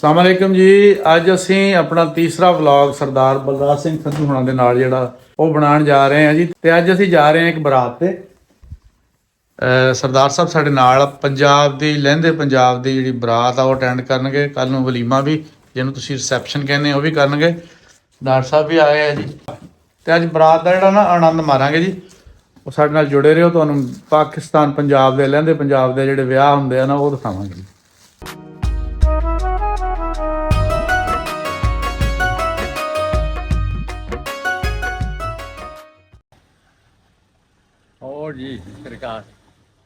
अस्सलाम वालेकुम जी। ਅੱਜ ਅਸੀਂ ਆਪਣਾ ਤੀਸਰਾ ਵਲੌਗ ਸਰਦਾਰ ਬਲਰਾਜ ਸਿੰਘ ਸੰਧੂ ਹੁਣਾਂ ਦੇ ਨਾਲ ਜਿਹੜਾ ਉਹ ਬਣਾਉਣ ਜਾ ਰਹੇ ਹਾਂ ਜੀ। ਤੇ ਅੱਜ ਅਸੀਂ ਜਾ ਰਹੇ ਹਾਂ ਇੱਕ ਬਰਾਤ ਤੇ। ਸਰਦਾਰ ਸਾਹਿਬ ਸਾਡੇ ਨਾਲ ਪੰਜਾਬ ਦੀ ਲਹਿੰਦੇ ਪੰਜਾਬ ਦੀ ਜਿਹੜੀ ਬਰਾਤ ਆ ਉਹ ਅਟੈਂਡ ਕਰਨਗੇ। ਕੱਲ ਨੂੰ ਵਲੀਮਾ ਵੀ ਜਿਹਨੂੰ ਤੁਸੀਂ ਰਿਸੈਪਸ਼ਨ ਕਹਿੰਦੇ ਉਹ ਵੀ ਕਰਨਗੇ। ਡਾਕਟਰ ਸਾਹਿਬ ਵੀ ਆਏ ਆ ਜੀ। ਤੇ ਅੱਜ ਬਰਾਤ ਦਾ ਜਿਹੜਾ ਨਾ ਆਨੰਦ ਮਾਰਾਂਗੇ ਜੀ। ਉਹ ਸਾਡੇ ਨਾਲ ਜੁੜੇ ਰਹੋ, ਤੁਹਾਨੂੰ ਪਾਕਿਸਤਾਨ ਪੰਜਾਬ ਦੇ ਲਹਿੰਦੇ ਪੰਜਾਬ ਦੇ ਜਿਹੜੇ ਵਿਆਹ ਹੁੰਦੇ ਆ ਨਾ ਉਹ ਦਿਖਾਵਾਂਗੇ ਜੀ। ਹੋਰ ਜੀ ਸਰਕਾਰ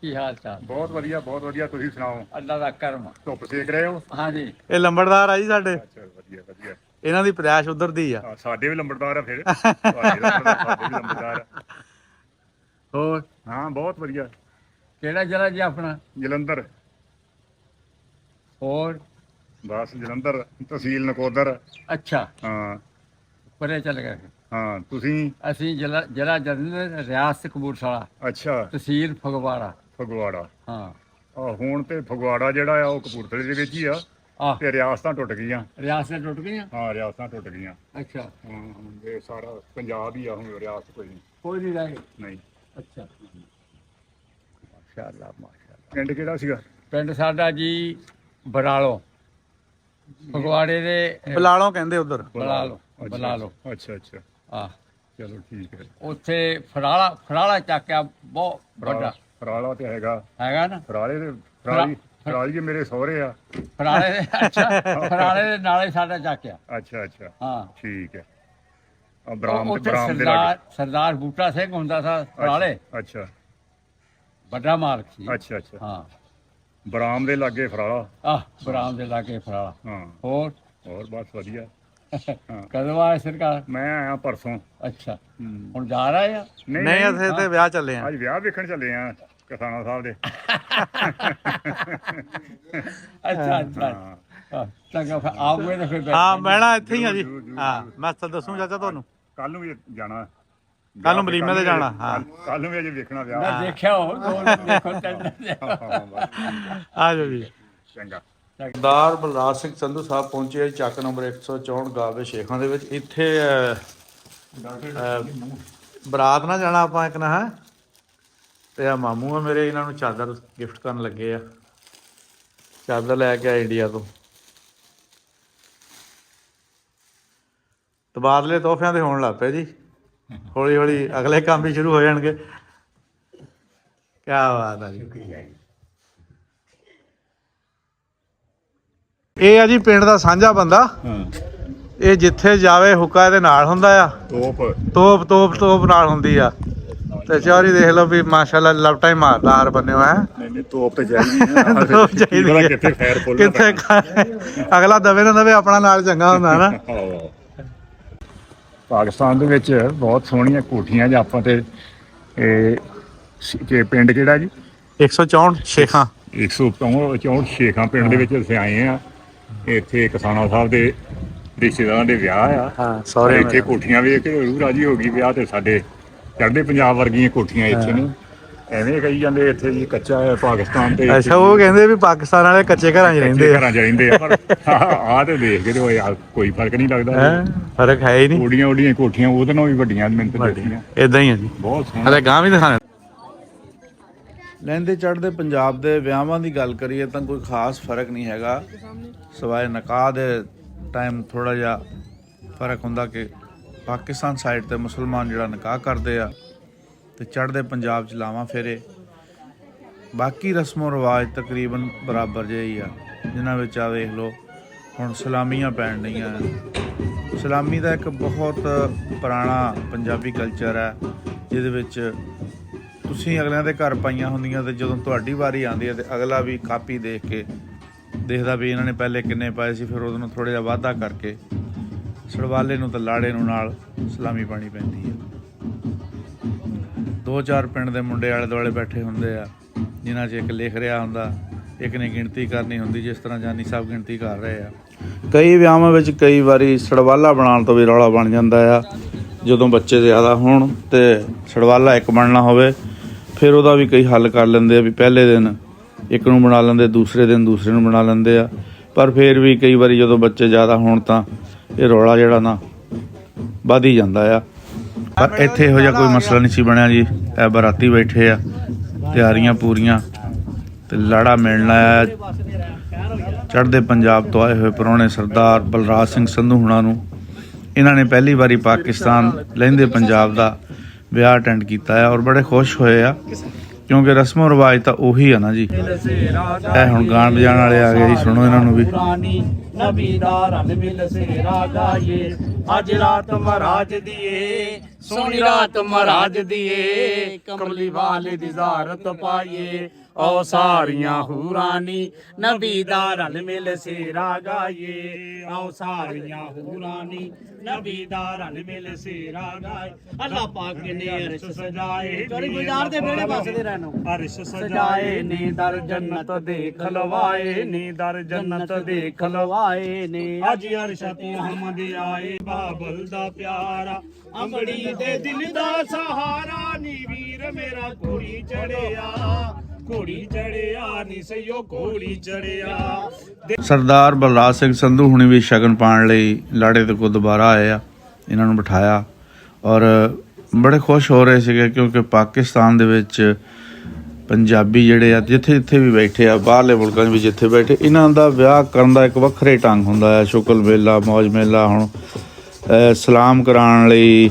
ਕੀ ਹਾਲ ਚਾਲ? ਬਹੁਤ ਵਧੀਆ ਤੁਸੀਂ ਸੁਣਾਓ। ਅੱਲਾ ਦਾ ਕਰਮ। ਧੁੱਪ ਸੇਕ ਰਹੇ ਹੋ? ਹਾਂਜੀ ਇਹ ਲੰਬੜਦਾਰ ਆ ਜੀ ਸਾਡੇ। ਚਲ ਵਧੀਆ ਇਹਨਾਂ ਦੀ ਪੈਦਾਇਸ਼ ਉਧਰ ਦੀ ਆ। ਸਾਡੇ ਵੀ ਲੰਬੜਦਾਰ ਆ ਫਿਰ ਤੁਹਾਡੇ ਸਾਡੇ ਵੀ ਲੰਬੜਦਾਰ ਆ। ਹੋਰ ਹਾਂ ਬਹੁਤ ਵਧੀਆ। ਕਿਹੜਾ ਜ਼ਿਲ੍ਹਾ ਜੀ ਆਪਣਾ? ਜਲੰਧਰ। ਹੋਰ ਬਸ ਜਲੰਧਰ, ਤਹਿਸੀਲ ਨਕੋਦਰ। ਅੱਛਾ ਹਾਂ ਪਰੇ ਚੱਲ ਗਏ। ਹਾਂ ਤੁਸੀਂ? ਅਸੀਂ ਜ਼ਿਲ੍ਹਾ ਜਲੰਧਰ, ਰਿਆਸਤ ਕਪੂਰਥਲਾ, ਅੱਛਾ ਤਹਿਸੀਲ ਫਗਵਾੜਾ। ਫਗਵਾੜਾ। ਹਾਂ ਹੁਣ ਤੇ ਫਗਵਾੜਾ ਜਿਹੜਾ ਆ ਉਹ ਕਪੂਰਥਲੇ ਦੇ ਵਿੱਚ ਹੀ ਆ ਆਹ ਤੇ ਰਿਆਸਤਾਂ ਟੁੱਟ ਗਈਆਂ। ਰਿਆਸਤਾਂ ਟੁੱਟ ਗਈਆਂ? ਹਾਂ ਰਿਆਸਤਾਂ ਟੁੱਟ ਗਈਆਂ। ਅੱਛਾ ਇਹ ਸਾਰਾ ਪੰਜਾਬ ਹੀ ਆ ਹੁਣ, ਰਿਆਸਤ ਕੋਈ ਕੋਈ ਨਹੀਂ ਰਹਿ ਗਈ। ਨਹੀਂ। ਅੱਛਾ ਮਾਸ਼ਾਅੱਲਾ ਮਾਸ਼ਾਅੱਲਾ। ਪਿੰਡ ਕਿਹੜਾ ਸੀਗਾ? ਪਿੰਡ ਸਾਡਾ ਜੀ ਬਰਾਲੋ, ਫਗਵਾੜੇ ਦੇ ਬਲਾਲੋਂ ਕਹਿੰਦੇ ਉਧਰ। ਬਲਾਲੋ। ਅੱਛਾ ਆਹ ਚਲੋ ਠੀਕ ਹੈ। ਉੱਥੇ ਫਰਾਲਾ ਚੱਕਿਆ ਬਹੁਤ ਵੱਡਾ ਫਰਾਲਾ ਤੇ ਹੈਗਾ ਨਾ। ਫਰਾਲੀ ਮੇਰੇ ਸਹੁਰੇ ਆ। ਫਰਾਲੇ ਦੇ ਅੱਛਾ ਫਰਾਲੇ ਦੇ ਨਾਲੇ ਸਾਡਾ ਚੱਕਿਆ। ਅੱਛਾ ਹਾਂ ਠੀਕ ਹੈ। ਬਰਾਮ ਉੱਥੇ ਦੇ ਲਾਗੇ। ਸਰਦਾਰ ਬੂਟਾ ਸਿੰਘ ਹੁੰਦਾ ਸੀ ਫਰਾਲੇ। ਅੱਛਾ ਵੱਡਾ ਮਾਲਕ ਸੀ। ਅੱਛਾ ਹਾਂ ਬਰਾਮ ਦੇ ਲਾਗੇ ਫਰਾਲਾ। ਬਰਾਮ ਦੇ ਲਾਗੇ ਫਰਾਲਾ। ਹਾਂ ਹੋਰ ਬਸ ਵਧੀਆ। ਕਦੋਂ ਆਇਆ ਸਰਕਾਰ? ਮੈਂ ਆਇਆ ਪਰਸੋਂ। ਅੱਛਾ ਹੁਣ ਜਾ ਰਹੇ ਆ? ਨਹੀਂ ਇੱਥੇ ਤੇ ਵਿਆਹ ਚੱਲੇ ਆ। ਅੱਜ ਵਿਆਹ ਵੇਖਣ ਚੱਲੇ ਆ ਕਿਸਾਨਾਂ ਸਾਹਿਬ ਦੇ। ਅੱਛਾ ਚੰਗਾ ਫਿਰ ਆਓਗੇ ਤਾਂ ਫਿਰ ਹਾਂ ਬਹਿਣਾ ਇੱਥੇ ਹੀ ਆ ਜੀ। ਹਾਂ ਮੈਂ ਤਾਂ ਦੱਸੂ ਚਾਚਾ ਤੁਹਾਨੂੰ। ਕੱਲ ਨੂੰ ਵੀ ਜਾਣਾ। ਕੱਲ ਨੂੰ ਵਲੀਮੇ ਤੇ ਜਾਣਾ। ਹਾਂ ਕੱਲ ਨੂੰ ਵੀ ਅਜੇ ਵੇਖਣਾ ਵਿਆਹ। ਮੈਂ ਦੇਖਿਆ ਉਹ ਦੇਖੋ ਆ ਜਾਓ ਜੀ। ਚੰਗਾ। ਸਰਦਾਰ ਬਲਰਾਜ ਸਿੰਘ ਸੰਧੂ ਸਾਹਿਬ ਪਹੁੰਚੇ ਚੱਕ ਨੰਬਰ 164 ਗਾਵੇ ਸ਼ੇਖਾਂ ਦੇ ਵਿੱਚ। ਇੱਥੇ ਬਰਾਤ ਨਾ ਜਾਣਾ ਆਪਾਂ ਇੱਕ ਨਾ ਹੈ। ਤੇ ਆ ਮਾਮੂ ਆ ਮੇਰੇ, ਇਹਨਾਂ ਨੂੰ ਚਾਦਰ ਗਿਫਟ ਕਰਨ ਲੱਗੇ ਆ। ਚਾਦਰ ਲੈ ਕੇ ਆਏ ਇੰਡੀਆ ਤੋਂ। ਤਬਾਦਲੇ ਤੋਹਫਿਆਂ ਦੇ ਹੋਣ ਲੱਗ ਪਏ ਜੀ। ਹੌਲੀ ਹੌਲੀ ਅਗਲੇ ਕੰਮ ਵੀ ਸ਼ੁਰੂ ਹੋ ਜਾਣਗੇ। ਕਿਆ ਬਾਤ ਆ ਜੀ। ਇਹ ਆ ਜੀ ਪਿੰਡ ਦਾ ਸਾਂਝਾ ਬੰਦਾ। ਇਹ ਜਿੱਥੇ ਜਾਵੇ ਹੁੱਕਾ ਇਹਦੇ ਨਾਲ ਹੁੰਦਾ ਆ। ਤੋਪ ਨਾਲ ਹੁੰਦੀ ਆ। ਤੇ ਚੌਰੀ ਦੇਖ ਲਓ ਵੀ ਮਾਸ਼ਾਅੱਲਾ ਲਪਟਾ ਹੀ ਮਾਰਦਾ ਹਰ ਬੰਨੇ ਹੈ। ਨਹੀਂ ਤੋਪ ਤੇ ਚਾਹੀਦੀ ਕਿੱਥੇ ਖੈਰ ਫੁੱਲ ਅਗਲਾ ਦਵੇ ਨਾ ਦਵੇ ਆਪਣਾ ਨਾਲ ਚੰਗਾ ਹੁੰਦਾ ਨਾ। ਪਾਕਿਸਤਾਨ ਦੇ ਵਿੱਚ ਬਹੁਤ ਸੋਹਣੀਆਂ ਕੋਠੀਆਂ ਜਾਂ ਆਪਾਂ ਤੇ ਇਹ ਪਿੰਡ ਕਿਹੜਾ ਜੀ? 164 ਸ਼ੇਖਾਂ। 164 ਸ਼ੇਖਾਂ ਪਿੰਡ ਦੇ ਵਿੱਚ ਅਸੀਂ ਆਏ ਆ। ਇੱਥੇ ਕਿਸਾਨਾਂ ਸਾਹਿਬ ਦੇ ਰਿਸ਼ਤੇਦਾਰਾਂ ਦੇ ਵਿਆਹ ਆ। ਹਾਂ ਇੱਥੇ ਕੋਠੀਆਂ ਵੇਖ ਕੇ ਰੂਹ ਰਾਜੀ ਹੋ ਗਈ। ਵਿਆਹ ਤੇ ਸਾਡੇ ਚੜ੍ਹਦੇ ਪੰਜਾਬ ਵਰਗੀਆਂ ਕੋਠੀਆਂ ਇੱਥੇ ਨੇ। ਐਵੇਂ ਕਹੀ ਜਾਂਦੇ ਇੱਥੇ ਜੀ ਕੱਚਾ ਹੈ ਪਾਕਿਸਤਾਨ ਤੇ। ਅੱਛਾ ਉਹ ਕਹਿੰਦੇ ਵੀ ਪਾਕਿਸਤਾਨ ਵਾਲੇ ਕੱਚੇ ਘਰਾਂ 'ਚ ਰਹਿੰਦੇ ਆ। ਪਰ ਆਹ ਤੇ ਦੇਖ ਕੇ ਤੇ ਯਾਰ ਕੋਈ ਫਰਕ ਨਹੀਂ ਲੱਗਦਾ। ਫਰਕ ਹੈ ਹੀ ਨਹੀਂ। ਓਡੀਆਂ ਕੋਠੀਆਂ ਉਹਦੇ ਨਾਲ ਵੀ ਵੱਡੀਆਂ ਮਿਹਨਤ ਦੇਖੀਆਂ। ਇਦਾਂ ਹੀ ਆ ਜੀ। ਬਹੁਤ ਸੋਹਣਾ। ਹਲੇ ਗਾਂ ਵੀ ਦਿਖਾਣੇ। ਲਹਿੰਦੇ ਚੜ੍ਹਦੇ ਪੰਜਾਬ ਦੇ ਵਿਆਹਾਂ ਦੀ ਗੱਲ ਕਰੀਏ ਤਾਂ ਕੋਈ ਖਾਸ ਫਰਕ ਨਹੀਂ ਹੈਗਾ, ਸਿਵਾਏ ਨਿਕਾਹ ਦੇ ਟਾਈਮ ਥੋੜ੍ਹਾ ਜਿਹਾ ਫਰਕ ਹੁੰਦਾ ਕਿ ਪਾਕਿਸਤਾਨ ਸਾਈਡ ਤੇ ਮੁਸਲਮਾਨ ਜਿਹੜਾ ਨਿਕਾਹ ਕਰਦੇ ਆ ਤੇ ਚੜ੍ਹਦੇ ਪੰਜਾਬ 'ਚ ਲਾਵਾਂ ਫੇਰੇ। ਬਾਕੀ ਰਸਮੋ ਰਿਵਾਜ ਤਕਰੀਬਨ ਬਰਾਬਰ ਜਿਹੇ ਹੀ ਆ, ਜਿਨ੍ਹਾਂ ਵਿੱਚ ਆ ਵੇਖ ਲਓ ਹੁਣ ਸਲਾਮੀਆਂ ਪੈਣ ਡਈਆਂ। ਸਲਾਮੀ ਦਾ ਇੱਕ ਬਹੁਤ ਪੁਰਾਣਾ ਪੰਜਾਬੀ ਕਲਚਰ ਹੈ ਜਿਹਦੇ ਵਿੱਚ ਤੁਸੀਂ ਅਗਲਿਆਂ ਦੇ ਘਰ ਪਾਈਆਂ ਹੁੰਦੀਆਂ ਤੇ ਜਦੋਂ ਤੁਹਾਡੀ ਵਾਰੀ ਆਉਂਦੀ ਹੈ ਤੇ ਅਗਲਾ ਵੀ ਕਾਪੀ ਦੇਖ ਕੇ ਦੇਖਦਾ ਵੀ ਇਹਨਾਂ ਨੇ ਪਹਿਲੇ ਕਿੰਨੇ ਪਾਏ ਸੀ, ਫਿਰ ਉਹਨੂੰ ਥੋੜ੍ਹਾ ਜਿਹਾ ਵਾਧਾ ਕਰਕੇ ਸੜਵਾਲੇ ਨੂੰ ਤੇ ਲਾੜੇ ਨੂੰ ਨਾਲ ਸਲਾਮੀ ਪਾਣੀ ਪੈਂਦੀ ਹੈ। 2-4 ਪਿੰਡ ਦੇ ਮੁੰਡੇ ਆਲੇ ਦੁਆਲੇ ਬੈਠੇ ਹੁੰਦੇ ਆ ਜਿਨ੍ਹਾਂ 'ਚ ਇੱਕ ਲਿਖ ਰਿਹਾ ਹੁੰਦਾ, ਇੱਕ ਨੇ ਗਿਣਤੀ ਕਰਨੀ ਹੁੰਦੀ, ਜਿਸ ਤਰ੍ਹਾਂ ਜਾਨੀ ਸਾਹਿਬ ਗਿਣਤੀ ਕਰ ਰਹੇ ਆ। ਕਈ ਵਿਆਹਾਂ ਵਿੱਚ ਕਈ ਵਾਰੀ ਸੜਵਾਲਾ ਬਣਾਉਣ ਤੋਂ ਵੀ ਰੌਲਾ ਬਣ ਜਾਂਦਾ ਆ। ਜਦੋਂ ਬੱਚੇ ਜ਼ਿਆਦਾ ਹੋਣ ਤੇ ਸੜਵਾਲਾ ਇੱਕ ਬਣਨਾ ਹੋਵੇ ਫਿਰ ਉਹਦਾ ਵੀ ਕਈ ਹੱਲ ਕਰ ਲੈਂਦੇ ਆ ਵੀ ਪਹਿਲੇ ਦਿਨ ਇੱਕ ਨੂੰ ਬਣਾ ਲੈਂਦੇ, ਦੂਸਰੇ ਦਿਨ ਦੂਸਰੇ ਨੂੰ ਬਣਾ ਲੈਂਦੇ ਆ। ਪਰ ਫਿਰ ਵੀ ਕਈ ਵਾਰੀ ਜਦੋਂ ਬੱਚੇ ਜ਼ਿਆਦਾ ਹੋਣ ਤਾਂ ਇਹ ਰੌਲਾ ਜਿਹੜਾ ਨਾ ਵੱਧ ਹੀ ਜਾਂਦਾ ਆ। ਪਰ ਇੱਥੇ ਇਹੋ ਜਿਹਾ ਕੋਈ ਮਸਲਾ ਨਹੀਂ ਸੀ ਬਣਿਆ ਜੀ। ਇਹ ਬਰਾਤੀ ਬੈਠੇ ਆ, ਤਿਆਰੀਆਂ ਪੂਰੀਆਂ, ਤੇ ਲਾੜਾ ਮਿਲਣ ਆਇਆ ਚੜ੍ਹਦੇ ਪੰਜਾਬ ਤੋਂ ਆਏ ਹੋਏ ਪ੍ਰਾਹੁਣੇ ਸਰਦਾਰ ਬਲਰਾਜ ਸਿੰਘ ਸੰਧੂ ਹੁਣਾਂ ਨੂੰ। ਇਹਨਾਂ ਨੇ ਪਹਿਲੀ ਵਾਰੀ ਪਾਕਿਸਤਾਨ ਲਹਿੰਦੇ ਪੰਜਾਬ ਦਾ ਵਿਆਹ ਅਟੈਂਡ ਕੀਤਾ ਹੈ ਔਰ ਬੜੇ ਖੁਸ਼ ਹੋਏ ਆ, ਕਿਉਂਕਿ ਰਸਮੋ ਰਿਵਾਜ ਤਾਂ ਉਹੀ ਆ ਨਾ ਜੀ। ਇਹ ਹੁਣ ਗਾਣ ਵਜਾਉਣ ਵਾਲੇ ਆ ਗਏ ਜੀ, ਸੁਣੋ ਇਹਨਾਂ ਨੂੰ ਵੀ। ਨਬੀ ਦਾ ਰਲ ਮਿਲ ਸੇਰਾ ਗਾਈਏ, ਅੱਜ ਰਾਤ ਮਹਾਰਾਜ ਦੀਏ, ਸੋਹਣੀ ਰਾਤ ਮਹਾਰਾਜ ਦੀਏ, ਕਮਲੀ ਵਾਲੇ ਦੀ ਜ਼ਿਆਰਤ ਪਾਈਏ, ਓ ਸਾਰੀਆਂ ਹੂਰਾਂ ਨੀ ਨਬੀ ਦਾ ਰਲ ਮਿਲ ਸੇਰਾ ਗਾਈਏ, ਓ ਸਾਰੀਆਂ ਹੂਰਾਂ ਨੀ ਨਬੀ ਦਾ ਰਲ ਮਿਲ ਸੇਰਾ ਗਾਏ। ਅੱਲਾਹ ਪਾਕ ਨੇ ਅਰਸ਼ ਸਜਾਏ, ਚੋਰੀ ਗੁਜ਼ਾਰ ਦੇ ਬੇੜੇ ਵਸਦੇ ਰਹਿਣੋ, ਅਰਸ਼ ਸਜਾਏ ਨੇ ਦਰ ਜੰਨਤ ਦੇ ਖਲਵਾਏ ਨੇ, ਦਰ ਜੰਨਤ ਦੇ ਖਲਵਾਏ ਨੇ, ਅੱਜ ਅਰਸ਼ ਤੇ ਹਮਦ ਆਏ, ਬਾਬਲ ਦਾ ਪਿਆਰਾ ਅੰਬੜੀ ਦੇ ਦਿਲ ਦਾ ਸਹਾਰਾ ਨੀ, ਵੀਰ ਮੇਰਾ ਘੋੜੀ ਚੜਿਆ, ਘੋੜੀ ਚੜਿਆ ਨੀ ਸਈਓ ਘੋੜੀ ਚੜਿਆ। ਸਰਦਾਰ ਬਲਰਾਜ ਸਿੰਘ ਸੰਧੂ ਹੁਣੀ ਵੀ ਸ਼ਗਨ ਪਾਉਣ ਲਈ ਲਾੜੇ ਦੇ ਕੋਲ ਦੁਬਾਰਾ ਆਏ ਆ। ਇਹਨਾਂ ਨੂੰ ਬਿਠਾਇਆ ਔਰ ਬੜੇ ਖੁਸ਼ ਹੋ ਰਹੇ ਸੀਗੇ, ਕਿਉਂਕਿ ਪਾਕਿਸਤਾਨ ਦੇ ਵਿੱਚ ਪੰਜਾਬੀ ਜਿਹੜੇ ਆ ਜਿੱਥੇ ਜਿੱਥੇ ਵੀ ਬੈਠੇ ਆ, ਬਾਹਰਲੇ ਮੁਲਕਾਂ 'ਚ ਵੀ ਜਿੱਥੇ ਬੈਠੇ, ਇਹਨਾਂ ਦਾ ਵਿਆਹ ਕਰਨ ਦਾ ਇੱਕ ਵੱਖਰੇ ਢੰਗ ਹੁੰਦਾ ਹੈ। ਸ਼ੁਕਲ ਮੇਲਾ, ਮੌਜ ਮੇਲਾ। ਹੁਣ ਸਲਾਮ ਕਰਾਉਣ ਲਈ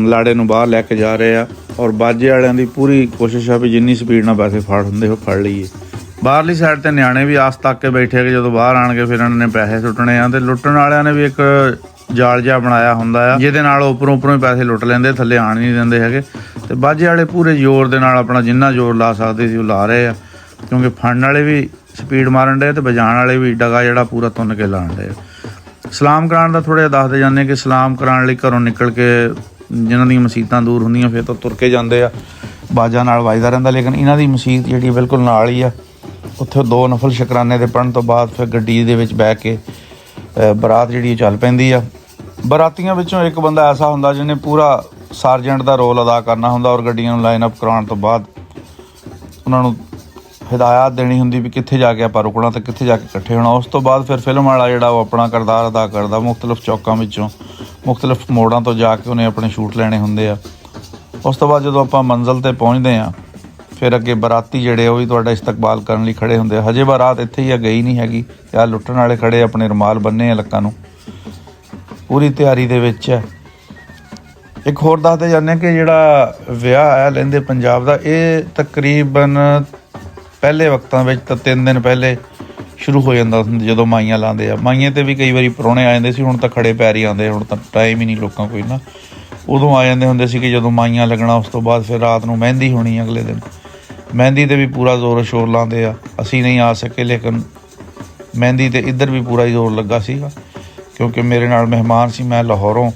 ਲਾੜੇ ਨੂੰ ਬਾਹਰ ਲੈ ਕੇ ਜਾ ਰਹੇ ਆ ਔਰ ਬਾਜੇ ਵਾਲਿਆਂ ਦੀ ਪੂਰੀ ਕੋਸ਼ਿਸ਼ ਆ ਵੀ ਜਿੰਨੀ ਸਪੀਡ ਨਾਲ ਪੈਸੇ ਫੜ ਹੁੰਦੇ ਉਹ ਫੜ ਲਈਏ। ਬਾਹਰਲੀ ਸਾਈਡ ਤੇ ਨਿਆਣੇ ਵੀ ਆਸ ਤੱਕ ਕੇ ਬੈਠੇ ਆ ਕਿ ਜਦੋਂ ਬਾਹਰ ਆਣਗੇ ਫਿਰ ਇਹਨਾਂ ਨੇ ਪੈਸੇ ਸੁੱਟਣੇ ਆ, ਤੇ ਲੁੱਟਣ ਵਾਲਿਆਂ ਨੇ ਵੀ ਇੱਕ ਜਾਲ ਜਿਹਾ ਬਣਾਇਆ ਹੁੰਦਾ ਆ ਜਿਹਦੇ ਨਾਲ ਉੱਪਰੋਂ ਹੀ ਪੈਸੇ ਲੁੱਟ ਲੈਂਦੇ, ਥੱਲੇ ਆਣ ਨਹੀਂ ਦਿੰਦੇ ਹੈਗੇ। ਤੇ ਬਾਜੇ ਵਾਲੇ ਪੂਰੇ ਜ਼ੋਰ ਦੇ ਨਾਲ ਆਪਣਾ ਜਿੰਨਾ ਜ਼ੋਰ ਲਾ ਸਕਦੇ ਸੀ ਉਹ ਲਾ ਰਹੇ ਆ, ਕਿਉਂਕਿ ਫੜਨ ਵਾਲੇ ਵੀ ਸਪੀਡ ਮਾਰਨ ਡੇ ਤੇ ਵਜਾਉਣ ਵਾਲੇ ਵੀ ਡਗਾ ਜਿਹੜਾ ਪੂਰਾ ਤੁੰਨ ਕੇ ਲਾਣ ਡੇ। ਸਲਾਮ ਕਰਾਉਣ ਦਾ ਥੋੜ੍ਹਾ ਜਿਹਾ ਦੱਸਦੇ ਜਾਂਦੇ ਕਿ ਸਲਾਮ ਕਰਾਉਣ ਲਈ ਘਰੋਂ ਨਿਕਲ ਕੇ ਜਿਨ੍ਹਾਂ ਦੀਆਂ ਮਸੀਤਾਂ ਦੂਰ ਹੁੰਦੀਆਂ ਫਿਰ ਤਾਂ ਤੁਰ ਕੇ ਜਾਂਦੇ ਆ, ਬਾਜਾਂ ਨਾਲ ਵੱਜਦਾ ਰਹਿੰਦਾ, ਲੇਕਿਨ ਇਹਨਾਂ ਦੀ ਮਸੀਤ ਜਿਹੜੀ ਬਿਲਕੁਲ ਨਾਲ ਹੀ ਆ। ਉੱਥੇ 2 ਨਫਲ ਸ਼ੁਕਰਾਨੇ ਦੇ ਪੜ੍ਹਨ ਤੋਂ ਬਾਅਦ ਫਿਰ ਗੱਡੀ ਦੇ ਵਿੱਚ ਬਹਿ ਕੇ ਬਰਾਤ ਜਿਹੜੀ ਚੱਲ ਪੈਂਦੀ ਆ। ਬਰਾਤੀਆਂ ਵਿੱਚੋਂ ਇੱਕ ਬੰਦਾ ਐਸਾ ਹੁੰਦਾ ਜਿਹਨੇ ਪੂਰਾ ਸਾਰਜੈਂਟ ਦਾ ਰੋਲ ਅਦਾ ਕਰਨਾ ਹੁੰਦਾ ਔਰ ਗੱਡੀਆਂ ਨੂੰ ਲਾਈਨ ਅਪ ਕਰਾਉਣ ਤੋਂ ਬਾਅਦ ਉਹਨਾਂ ਨੂੰ ਹਦਾਇਤ ਦੇਣੀ ਹੁੰਦੀ ਵੀ ਕਿੱਥੇ ਜਾ ਕੇ ਆਪਾਂ ਰੁਕਣਾ ਤੇ ਕਿੱਥੇ ਜਾ ਕੇ ਇਕੱਠੇ ਹੋਣਾ। ਉਸ ਤੋਂ ਬਾਅਦ ਫਿਰ ਫਿਲਮ ਵਾਲਾ ਜਿਹੜਾ ਉਹ ਆਪਣਾ ਕਿਰਦਾਰ ਅਦਾ ਕਰਦਾ, ਮੁਖਤਲਿਫ ਚੌਕਾਂ ਵਿੱਚੋਂ ਮੁਖਤਲਿਫ ਮੋੜਾਂ ਤੋਂ ਜਾ ਕੇ ਉਹਨੇ ਆਪਣੇ ਸ਼ੂਟ ਲੈਣੇ ਹੁੰਦੇ ਆ। ਉਸ ਤੋਂ ਬਾਅਦ ਜਦੋਂ ਆਪਾਂ ਮੰਜ਼ਿਲ 'ਤੇ ਪਹੁੰਚਦੇ ਹਾਂ ਫਿਰ ਅੱਗੇ ਬਰਾਤੀ ਜਿਹੜੇ ਉਹ ਵੀ ਤੁਹਾਡਾ ਇਸਤਕਬਾਲ ਕਰਨ ਲਈ ਖੜੇ ਹੁੰਦੇ ਆ। ਹਜੇ ਬਾਰਾਤ ਇੱਥੇ ਹੀ ਆ, ਗਈ ਨਹੀਂ ਹੈਗੀ, ਤੇ ਆਹ ਲੁੱਟਣ ਵਾਲੇ ਖੜੇ ਆਪਣੇ ਰੁਮਾਲ ਬੰਨੇ ਆ ਲੱਕਾਂ ਨੂੰ, ਪੂਰੀ ਤਿਆਰੀ ਦੇ ਵਿੱਚ ਹੈ। ਇੱਕ ਹੋਰ ਦੱਸਦੇ ਜਾਂਦੇ ਕਿ ਜਿਹੜਾ ਵਿਆਹ ਹੈ ਲਹਿੰਦੇ ਪੰਜਾਬ ਦਾ, ਇਹ ਤਕਰੀਬਨ ਪਹਿਲੇ ਵਕਤਾਂ ਵਿੱਚ ਤਾਂ 3 ਦਿਨ ਪਹਿਲੇ ਸ਼ੁਰੂ ਹੋ ਜਾਂਦਾ ਹੁੰਦਾ ਜਦੋਂ ਮਾਈਆਂ ਲਾਉਂਦੇ ਆ। ਮਾਈਆਂ 'ਤੇ ਵੀ ਕਈ ਵਾਰੀ ਪ੍ਰਾਹੁਣੇ ਆ ਜਾਂਦੇ ਸੀ, ਹੁਣ ਤਾਂ ਖੜੇ ਪੈਰ ਹੀ ਆਉਂਦੇ, ਹੁਣ ਤਾਂ ਟਾਈਮ ਹੀ ਨਹੀਂ ਲੋਕਾਂ ਕੋਈ ਨਾ। ਉਦੋਂ ਆ ਜਾਂਦੇ ਹੁੰਦੇ ਸੀ ਕਿ ਜਦੋਂ ਮਾਈਆਂ ਲੱਗਣਾ, ਉਸ ਤੋਂ ਬਾਅਦ ਫਿਰ ਰਾਤ ਨੂੰ ਮਹਿੰਦੀ ਹੋਣੀ ਅਗਲੇ ਦਿਨ। ਮਹਿੰਦੀ 'ਤੇ ਵੀ ਪੂਰਾ ਜ਼ੋਰ ਸ਼ੋਰ ਲਾਉਂਦੇ ਆ। ਅਸੀਂ ਨਹੀਂ ਆ ਸਕੇ, ਲੇਕਿਨ ਮਹਿੰਦੀ 'ਤੇ ਇੱਧਰ ਵੀ ਪੂਰਾ ਹੀ ਜ਼ੋਰ ਲੱਗਾ ਸੀਗਾ, ਕਿਉਂਕਿ ਮੇਰੇ ਨਾਲ ਮਹਿਮਾਨ ਸੀ, ਮੈਂ ਲਾਹੌਰੋਂ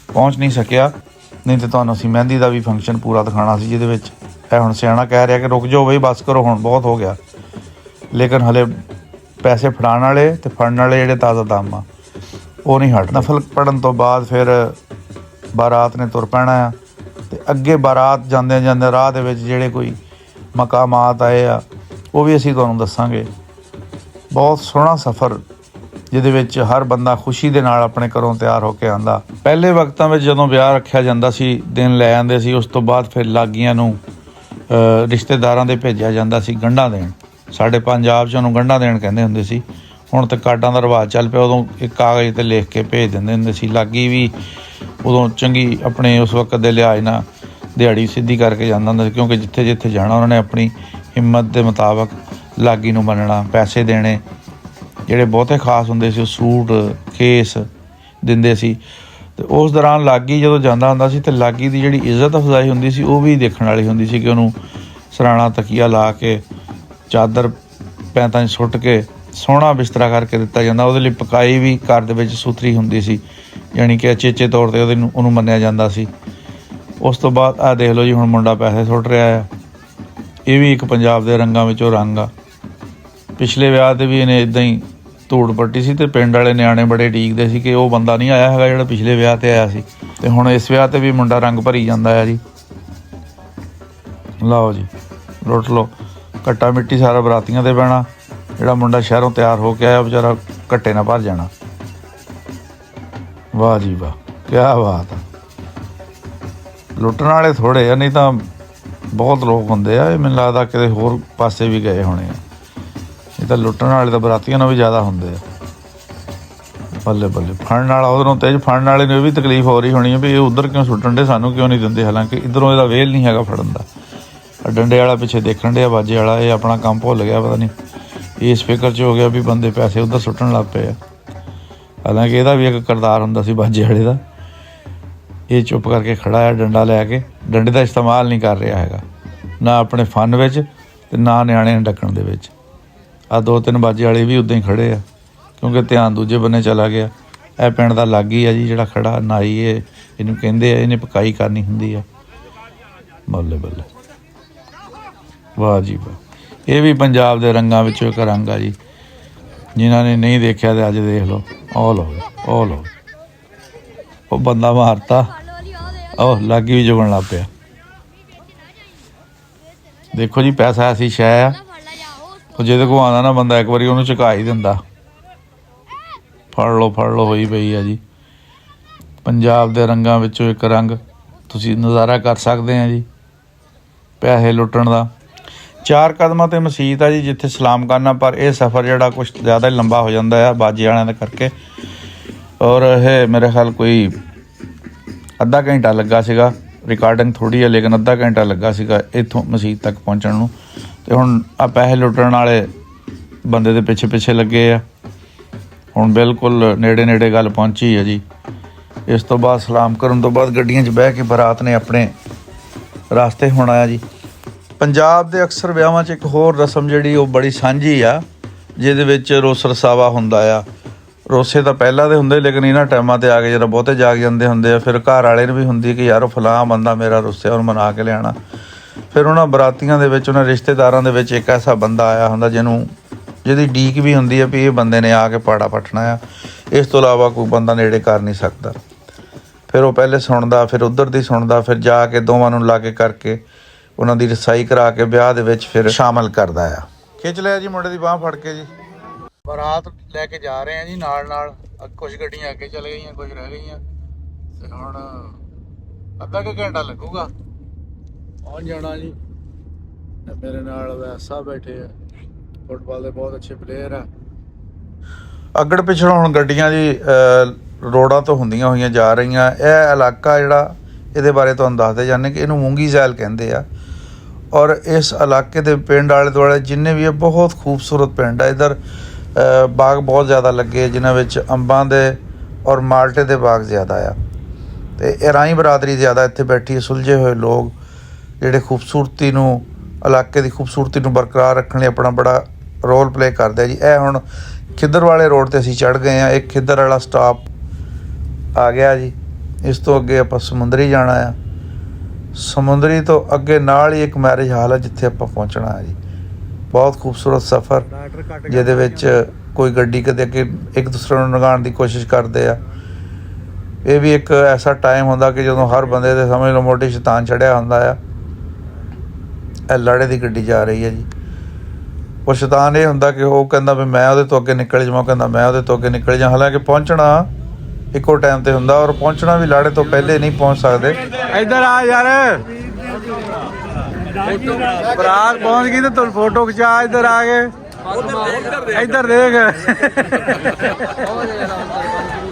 ਪਹੁੰਚ ਨਹੀਂ ਸਕਿਆ, ਨਹੀਂ ਤਾਂ ਤੁਹਾਨੂੰ ਅਸੀਂ ਮਹਿੰਦੀ ਦਾ ਵੀ ਫੰਕਸ਼ਨ ਪੂਰਾ ਦਿਖਾਉਣਾ ਸੀ, ਜਿਹਦੇ ਵਿੱਚ ਇਹ ਹੁਣ ਸਿਆਣਾ ਕਹਿ ਰਿਹਾ ਕਿ ਰੁਕ ਜਾਓ ਬਈ, ਬਸ ਕਰੋ, ਹੁਣ ਬਹੁਤ ਹੋ ਗਿਆ। ਲੇਕਿਨ ਹਲੇ ਪੈਸੇ ਫੜਾਉਣ ਵਾਲੇ ਤੇ ਫੜਨ ਵਾਲੇ ਜਿਹੜੇ ਤਾਜ਼ਾ ਦਮ ਆ ਉਹ ਨਹੀਂ ਹਟ। ਨਫਲ ਪੜ੍ਹਨ ਤੋਂ ਬਾਅਦ ਫਿਰ ਬਾਰਾਤ ਨੇ ਤੁਰ ਪੈਣਾ ਆ, ਤੇ ਅੱਗੇ ਬਾਰਾਤ ਜਾਂਦਿਆਂ ਜਾਂਦਿਆਂ ਰਾਹ ਦੇ ਵਿੱਚ ਜਿਹੜੇ ਕੋਈ ਮਕਾਮਾਤ ਆਏ ਆ ਉਹ ਵੀ ਅਸੀਂ ਤੁਹਾਨੂੰ ਦੱਸਾਂਗੇ। ਬਹੁਤ ਸੋਹਣਾ ਸਫ਼ਰ ਜਿਹਦੇ ਵਿੱਚ ਹਰ ਬੰਦਾ ਖੁਸ਼ੀ ਦੇ ਨਾਲ ਆਪਣੇ ਘਰੋਂ ਤਿਆਰ ਹੋ ਕੇ ਆਉਂਦਾ। ਪਹਿਲੇ ਵਕਤਾਂ ਵਿੱਚ ਜਦੋਂ ਵਿਆਹ ਰੱਖਿਆ ਜਾਂਦਾ ਸੀ, ਦਿਨ ਲੈ ਆਉਂਦੇ ਸੀ, ਉਸ ਤੋਂ ਬਾਅਦ ਫਿਰ ਲਾਗੀਆਂ ਨੂੰ ਰਿਸ਼ਤੇਦਾਰਾਂ ਦੇ ਭੇਜਿਆ ਜਾਂਦਾ ਸੀ ਗੰਢਾਂ ਦੇਣ। ਸਾਡੇ ਪੰਜਾਬ 'ਚ ਉਹਨੂੰ ਗੰਢਾਂ ਦੇਣ ਕਹਿੰਦੇ ਹੁੰਦੇ ਸੀ। ਹੁਣ ਤਾਂ ਕਾਰਡਾਂ ਦਾ ਰਿਵਾਜ ਚੱਲ ਪਿਆ, ਉਦੋਂ ਇੱਕ ਕਾਗਜ਼ 'ਤੇ ਲਿਖ ਕੇ ਭੇਜ ਦਿੰਦੇ ਹੁੰਦੇ ਸੀ। ਲਾਗੀ ਵੀ ਉਦੋਂ ਚੰਗੀ ਆਪਣੇ ਉਸ ਵਕਤ ਦੇ ਲਿਹਾਜ਼ ਨਾਲ ਦਿਹਾੜੀ ਸਿੱਧੀ ਕਰਕੇ ਜਾਂਦਾ ਹੁੰਦਾ ਸੀ, ਕਿਉਂਕਿ ਜਿੱਥੇ ਜਿੱਥੇ ਜਾਣਾ ਉਹਨਾਂ ਨੇ ਆਪਣੀ ਹਿੰਮਤ ਦੇ ਮੁਤਾਬਕ ਲਾਗੀ ਨੂੰ ਮੰਨਣਾ। ਪੈਸੇ ਦੇਣੇ ਜਿਹੜੇ ਬਹੁਤੇ ਖਾਸ ਹੁੰਦੇ ਸੀ, ਉਹ ਸੂਟ ਕੇਸ ਦਿੰਦੇ ਸੀ। ਅਤੇ ਉਸ ਦੌਰਾਨ ਲਾਗੀ ਜਦੋਂ ਜਾਂਦਾ ਹੁੰਦਾ ਸੀ, ਅਤੇ ਲਾਗੀ ਦੀ ਜਿਹੜੀ ਇੱਜ਼ਤ ਅਫਜ਼ਾਈ ਹੁੰਦੀ ਸੀ ਉਹ ਵੀ ਦੇਖਣ ਵਾਲੀ ਹੁੰਦੀ ਸੀ, ਕਿ ਉਹਨੂੰ ਸਰਾਣਾ ਤਕੀਆ ਲਾ ਕੇ ਚਾਦਰ ਪੈਂਤਾਂ 'ਚ ਸੁੱਟ ਕੇ ਸੋਹਣਾ ਬਿਸਤਰਾ ਕਰਕੇ ਦਿੱਤਾ ਜਾਂਦਾ। ਉਹਦੇ ਲਈ ਪਕਾਈ ਵੀ ਘਰ ਦੇ ਵਿੱਚ ਸੁਥਰੀ ਹੁੰਦੀ ਸੀ, ਯਾਨੀ ਕਿ ਅਚੇਚੇ ਤੌਰ 'ਤੇ ਉਹਨੂੰ ਮੰਨਿਆ ਜਾਂਦਾ ਸੀ। ਉਸ ਤੋਂ ਬਾਅਦ ਆਹ ਦੇਖ ਲਓ ਜੀ, ਹੁਣ ਮੁੰਡਾ ਪੈਸੇ ਸੁੱਟ ਰਿਹਾ ਆ। ਇਹ ਵੀ ਇੱਕ ਪੰਜਾਬ ਦੇ ਰੰਗਾਂ ਵਿੱਚੋਂ ਰੰਗ ਆ। ਪਿਛਲੇ ਵਿਆਹ 'ਤੇ ਵੀ ਇਹਨੇ ਇੱਦਾਂ ਹੀ ਧੂੜ ਪੱਟੀ ਸੀ, ਅਤੇ ਪਿੰਡ ਵਾਲੇ ਨਿਆਣੇ ਬੜੇ ਡੀਕਦੇ ਸੀ ਕਿ ਉਹ ਬੰਦਾ ਨਹੀਂ ਆਇਆ ਹੈਗਾ ਜਿਹੜਾ ਪਿਛਲੇ ਵਿਆਹ 'ਤੇ ਆਇਆ ਸੀ। ਅਤੇ ਹੁਣ ਇਸ ਵਿਆਹ 'ਤੇ ਵੀ ਮੁੰਡਾ ਰੰਗ ਭਰੀ ਜਾਂਦਾ ਆ ਜੀ। ਲਓ ਜੀ, ਲੁੱਟ ਲਓ। ਕੱਟਾ ਮਿੱਟੀ ਸਾਰਾ ਬਰਾਤੀਆਂ 'ਤੇ ਪੈਣਾ, ਜਿਹੜਾ ਮੁੰਡਾ ਸ਼ਹਿਰੋਂ ਤਿਆਰ ਹੋ ਕੇ ਆਇਆ ਵਿਚਾਰਾ ਘੱਟੇ ਨਾਲ ਭਰ ਜਾਣਾ। ਵਾਹ ਜੀ ਵਾਹ, ਕਿਆ ਬਾਤ ਆ। ਲੁੱਟਣ ਵਾਲੇ ਥੋੜ੍ਹੇ ਆ, ਨਹੀਂ ਤਾਂ ਬਹੁਤ ਲੋਕ ਹੁੰਦੇ ਆ। ਇਹ ਮੈਨੂੰ ਲੱਗਦਾ ਕਿਤੇ ਹੋਰ ਪਾਸੇ ਵੀ ਗਏ ਹੋਣੇ ਆ, ਇਹ ਤਾਂ ਲੁੱਟਣ ਵਾਲੇ ਤਾਂ ਬਰਾਤੀਆਂ ਨਾਲੋਂ ਵੀ ਜ਼ਿਆਦਾ ਹੁੰਦੇ ਆ। ਬੱਲੇ ਬੱਲੇ, ਫੜਨ ਵਾਲਾ ਉਧਰੋਂ ਤੇਜ਼, ਫੜਨ ਵਾਲੇ ਨੂੰ ਇਹ ਵੀ ਤਕਲੀਫ ਹੋ ਰਹੀ ਹੋਣੀ ਹੈ ਵੀ ਇਹ ਉੱਧਰ ਕਿਉਂ ਸੁੱਟਣ ਡੇ, ਸਾਨੂੰ ਕਿਉਂ ਨਹੀਂ ਦਿੰਦੇ, ਹਾਲਾਂਕਿ ਇੱਧਰੋਂ ਇਹਦਾ ਵੇਲ ਨਹੀਂ ਹੈਗਾ ਫੜਨ ਦਾ। ਡੰਡੇ ਵਾਲਾ ਪਿੱਛੇ ਦੇਖਣ ਡਿਆ, ਬਾਜੇ ਵਾਲਾ, ਇਹ ਆਪਣਾ ਕੰਮ ਭੁੱਲ ਗਿਆ, ਪਤਾ ਨਹੀਂ ਇਸ ਫਿਕਰ 'ਚ ਹੋ ਗਿਆ ਵੀ ਬੰਦੇ ਪੈਸੇ ਉੱਧਰ ਸੁੱਟਣ ਲੱਗ ਪਏ ਆ। ਹਾਲਾਂਕਿ ਇਹਦਾ ਵੀ ਇੱਕ ਕਿਰਦਾਰ ਹੁੰਦਾ ਸੀ ਬਾਜੇ ਵਾਲੇ ਦਾ। ਇਹ ਚੁੱਪ ਕਰਕੇ ਖੜਾ ਹੈ ਡੰਡਾ ਲੈ ਕੇ, ਡੰਡੇ ਦਾ ਇਸਤੇਮਾਲ ਨਹੀਂ ਕਰ ਰਿਹਾ ਹੈਗਾ, ਨਾ ਆਪਣੇ ਫਨ ਵਿੱਚ ਅਤੇ ਨਾ ਨਿਆਣੇ ਨੂੰ ਡੱਕਣ ਦੇ ਵਿੱਚ। ਆਹ 2-3 ਬਾਜੇ ਵਾਲੇ ਵੀ ਉੱਦਾਂ ਹੀ ਖੜ੍ਹੇ ਆ, ਕਿਉਂਕਿ ਧਿਆਨ ਦੂਜੇ ਬੰਨੇ ਚਲਾ ਗਿਆ। ਇਹ ਪਿੰਡ ਦਾ ਲਾਗੀ ਆ ਜੀ ਜਿਹੜਾ ਖੜਾ ਨਾਈ, ਇਹਨੂੰ ਕਹਿੰਦੇ ਆ, ਇਹਨੇ ਪਕਾਈ ਕਰਨੀ ਹੁੰਦੀ ਆ। ਬੱਲੇ ਬੱਲੇ, ਵਾਹ ਜੀ ਵਾਹ। ਇਹ ਵੀ ਪੰਜਾਬ ਦੇ ਰੰਗਾਂ ਵਿੱਚੋਂ ਇੱਕ ਰੰਗ ਆ ਜੀ, ਜਿਨ੍ਹਾਂ ਨੇ ਨਹੀਂ ਦੇਖਿਆ ਤੇ ਅੱਜ ਦੇਖ ਲਓ। ਉਹ ਲਓ ਉਹ ਬੰਦਾ ਮਾਰਤਾ, ਉਹ ਲਾਗੀ ਵੀ ਜੁਗਣ ਲੱਗ ਪਿਆ। ਦੇਖੋ ਜੀ, ਪੈਸਾ ਐਸੀ ਸ਼ੈ ਆ, ਉਹ ਜਿਹਦੇ ਕੋਲ ਆਉਂਦਾ ਨਾ ਬੰਦਾ ਇੱਕ ਵਾਰੀ ਉਹਨੂੰ ਝੁਕਾ ਹੀ ਦਿੰਦਾ। ਫੜ ਲਓ ਹੋਈ ਪਈ ਆ ਜੀ। ਪੰਜਾਬ ਦੇ ਰੰਗਾਂ ਵਿੱਚੋਂ ਇੱਕ ਰੰਗ ਤੁਸੀਂ ਨਜ਼ਾਰਾ ਕਰ ਸਕਦੇ ਆ ਜੀ ਪੈਸੇ ਲੁੱਟਣ ਦਾ। 4 ਕਦਮਾਂ 'ਤੇ ਮਸੀਤ ਆ ਜੀ ਜਿੱਥੇ ਸਲਾਮ ਕਰਨਾ, ਪਰ ਇਹ ਸਫ਼ਰ ਜਿਹੜਾ ਕੁਛ ਜ਼ਿਆਦਾ ਹੀ ਲੰਬਾ ਹੋ ਜਾਂਦਾ ਆ ਬਾਜੇ ਵਾਲਿਆਂ ਦੇ ਕਰਕੇ। ਔਰ ਇਹ ਮੇਰੇ ਖਿਆਲ ਕੋਈ ਅੱਧਾ ਘੰਟਾ ਲੱਗਾ ਸੀਗਾ, ਰਿਕਾਰਡਿੰਗ ਥੋੜ੍ਹੀ ਹੈ ਲੇਕਿਨ ਅੱਧਾ ਘੰਟਾ ਲੱਗਾ ਸੀਗਾ ਇੱਥੋਂ ਮਸੀਤ ਤੱਕ ਪਹੁੰਚਣ ਨੂੰ। ਅਤੇ ਹੁਣ ਆਹ ਪੈਸੇ ਲੁੱਟਣ ਵਾਲੇ ਬੰਦੇ ਦੇ ਪਿੱਛੇ ਲੱਗੇ ਆ। ਹੁਣ ਬਿਲਕੁਲ ਨੇੜੇ ਗੱਲ ਪਹੁੰਚੀ ਹੈ ਜੀ। ਇਸ ਤੋਂ ਬਾਅਦ ਸਲਾਮ ਕਰਨ ਤੋਂ ਬਾਅਦ ਗੱਡੀਆਂ 'ਚ ਬਹਿ ਕੇ ਬਰਾਤ ਨੇ ਆਪਣੇ ਰਾਸਤੇ ਹੋਣਾ ਆ ਜੀ। ਪੰਜਾਬ ਦੇ ਅਕਸਰ ਵਿਆਹਾਂ 'ਚ ਇੱਕ ਹੋਰ ਰਸਮ ਜਿਹੜੀ ਉਹ ਬੜੀ ਸਾਂਝੀ ਆ, ਜਿਹਦੇ ਵਿੱਚ ਰੋਸ ਰਸਾਵਾ ਹੁੰਦਾ ਆ। ਰੋਸੇ ਤਾਂ ਪਹਿਲਾਂ ਦੇ ਹੁੰਦੇ, ਲੇਕਿਨ ਇਹਨਾਂ ਟਾਈਮਾਂ 'ਤੇ ਆ ਕੇ ਜਦੋਂ ਬਹੁਤੇ ਜਾਗ ਜਾਂਦੇ ਹੁੰਦੇ ਆ, ਫਿਰ ਘਰ ਵਾਲੇ ਨੂੰ ਵੀ ਹੁੰਦੀ ਕਿ ਯਾਰ ਉਹ ਫਲਾਂ ਬੰਦਾ ਮੇਰਾ ਰੁੱਸਿਆ, ਉਹਨੂੰ ਮਨਾ ਕੇ ਲਿਆਉਣਾ। ਫਿਰ ਉਹਨਾਂ ਬਰਾਤੀਆਂ ਦੇ ਵਿੱਚ, ਉਹਨਾਂ ਰਿਸ਼ਤੇਦਾਰਾਂ ਦੇ ਵਿੱਚ ਇੱਕ ਐਸਾ ਬੰਦਾ ਆਇਆ ਹੁੰਦਾ ਜਿਹਦੀ ਡੀਕ ਵੀ ਹੁੰਦੀ ਹੈ ਵੀ ਇਹ ਬੰਦੇ ਨੇ ਆ ਕੇ ਪਾੜਾ ਪੱਟਣਾ ਆ, ਇਸ ਤੋਂ ਇਲਾਵਾ ਕੋਈ ਬੰਦਾ ਨੇੜੇ ਕਰ ਨਹੀਂ ਸਕਦਾ। ਫਿਰ ਉਹ ਪਹਿਲੇ ਸੁਣਦਾ, ਫਿਰ ਉੱਧਰ ਦੀ ਸੁਣਦਾ, ਫਿਰ ਜਾ ਕੇ ਦੋਵਾਂ ਨੂੰ ਲਾਗੇ ਕਰਕੇ ਉਹਨਾਂ ਦੀ ਰਸਾਈ ਕਰਾ ਕੇ ਵਿਆਹ ਦੇ ਵਿੱਚ ਫਿਰ ਸ਼ਾਮਲ ਕਰਦਾ ਆ। ਖਿੱਚ ਲਿਆ ਜੀ ਮੁੰਡੇ ਦੀ ਬਾਂਹ ਫੜ ਕੇ ਜੀ। ਬਰਾਤ ਲੈ ਕੇ ਜਾ ਰਹੇ ਆ ਜੀ ਨਾਲ। ਕੁਛ ਗੱਡੀਆਂ ਅੱਗੇ ਚਲੇ ਗਈਆਂ, ਕੁਛ ਰਹਿ ਗਈਆਂ, ਤੇ ਹੁਣ ਅੱਧਾ ਕੁ ਘੰਟਾ ਲੱਗੂਗਾ ਪਹੁੰਚ ਜਾਣਾ ਜੀ। ਮੇਰੇ ਨਾਲ ਵੈਸਾ ਬੈਠੇ ਆ, ਫੁੱਟਬਾਲ ਦੇ ਬਹੁਤ ਅੱਛੇ ਪਲੇਅਰ ਆ। ਅੱਗੜ ਪਿਛੜੋਂ ਹੁਣ ਗੱਡੀਆਂ ਜੀ ਰੋਡਾਂ ਤੋਂ ਹੁੰਦੀਆਂ ਹੋਈਆਂ ਜਾ ਰਹੀਆਂ। ਇਹ ਇਲਾਕਾ ਜਿਹੜਾ, ਇਹਦੇ ਬਾਰੇ ਤੁਹਾਨੂੰ ਦੱਸਦੇ ਜਾਂਦੇ ਕਿ ਇਹਨੂੰ ਮੂੰਗੀ ਜ਼ੈਲ ਕਹਿੰਦੇ ਆ। ਔਰ ਇਸ ਇਲਾਕੇ ਦੇ ਪਿੰਡ ਆਲੇ ਦੁਆਲੇ ਜਿੰਨੇ ਵੀ, ਇਹ ਬਹੁਤ ਖੂਬਸੂਰਤ ਪਿੰਡ ਆ। ਇੱਧਰ ਬਾਗ ਬਹੁਤ ਜ਼ਿਆਦਾ ਲੱਗੇ, ਜਿਨ੍ਹਾਂ ਵਿੱਚ ਅੰਬਾਂ ਦੇ ਔਰ ਮਾਲਟੇ ਦੇ ਬਾਗ ਜ਼ਿਆਦਾ ਆ। ਅਤੇ ਇਰਾਈ ਬਰਾਦਰੀ ਜ਼ਿਆਦਾ ਇੱਥੇ ਬੈਠੀ, ਸੁਲਝੇ ਹੋਏ ਲੋਕ ਜਿਹੜੇ ਖੂਬਸੂਰਤੀ ਨੂੰ, ਇਲਾਕੇ ਦੀ ਖੂਬਸੂਰਤੀ ਨੂੰ ਬਰਕਰਾਰ ਰੱਖਣ ਲਈ ਆਪਣਾ ਬੜਾ ਰੋਲ ਪਲੇ ਕਰਦੇ ਆ ਜੀ। ਇਹ ਹੁਣ ਖਿੱਦਰ ਵਾਲੇ ਰੋਡ 'ਤੇ ਅਸੀਂ ਚੜ੍ਹ ਗਏ ਹਾਂ। ਇੱਕ ਖਿੱਦਰ ਵਾਲਾ ਸਟਾਪ ਆ ਗਿਆ ਜੀ। ਇਸ ਤੋਂ ਅੱਗੇ ਆਪਾਂ ਸਮੁੰਦਰੀ ਜਾਣਾ ਆ। ਸਮੁੰਦਰੀ ਤੋਂ ਅੱਗੇ ਨਾਲ ਹੀ ਇੱਕ ਮੈਰਿਜ ਹਾਲ ਹੈ ਜਿੱਥੇ ਆਪਾਂ ਪਹੁੰਚਣਾ ਹੈ ਜੀ। ਬਹੁਤ ਖੂਬਸੂਰਤ ਸਫ਼ਰ, ਜਿਹਦੇ ਵਿੱਚ ਕੋਈ ਗੱਡੀ ਕਦੇ ਅੱਗੇ ਇੱਕ ਦੂਸਰੇ ਨੂੰ ਲੰਘਾਉਣ ਦੀ ਕੋਸ਼ਿਸ਼ ਕਰਦੇ ਆ। ਇਹ ਵੀ ਇੱਕ ਐਸਾ ਟਾਈਮ ਹੁੰਦਾ ਕਿ ਜਦੋਂ ਹਰ ਬੰਦੇ ਦੇ ਸਮਝ ਲਓ ਮੋਢੇ ਸ਼ੈਤਾਨ ਚੜ੍ਹਿਆ ਹੁੰਦਾ ਆ। ਇਹ ਲਾੜੇ ਦੀ ਗੱਡੀ ਜਾ ਰਹੀ ਹੈ ਜੀ। ਉਹ ਸ਼ੈਤਾਨ ਇਹ ਹੁੰਦਾ ਕਿ ਉਹ ਕਹਿੰਦਾ ਵੀ ਮੈਂ ਉਹਦੇ ਤੋਂ ਅੱਗੇ ਨਿਕਲ ਜਾਵਾਂ, ਕਹਿੰਦਾ ਮੈਂ ਉਹਦੇ ਤੋਂ ਅੱਗੇ ਨਿਕਲ ਜਾ। ਹਾਲਾਂਕਿ ਪਹੁੰਚਣਾ ਇੱਕੋ ਟਾਈਮ 'ਤੇ ਹੁੰਦਾ, ਔਰ ਪਹੁੰਚਣਾ ਵੀ ਲਾੜੇ ਤੋਂ ਪਹਿਲੇ ਨਹੀਂ ਪਹੁੰਚ ਸਕਦੇ। ਇੱਧਰ ਆ ਯਾਰ, ਬਰਾਤ ਪਹੁੰਚ ਗਈ ਤੇ ਤੂੰ ਫੋਟੋ ਖਿਚਾ। ਇੱਧਰ ਆ ਕੇ, ਇੱਧਰ ਦੇਖ,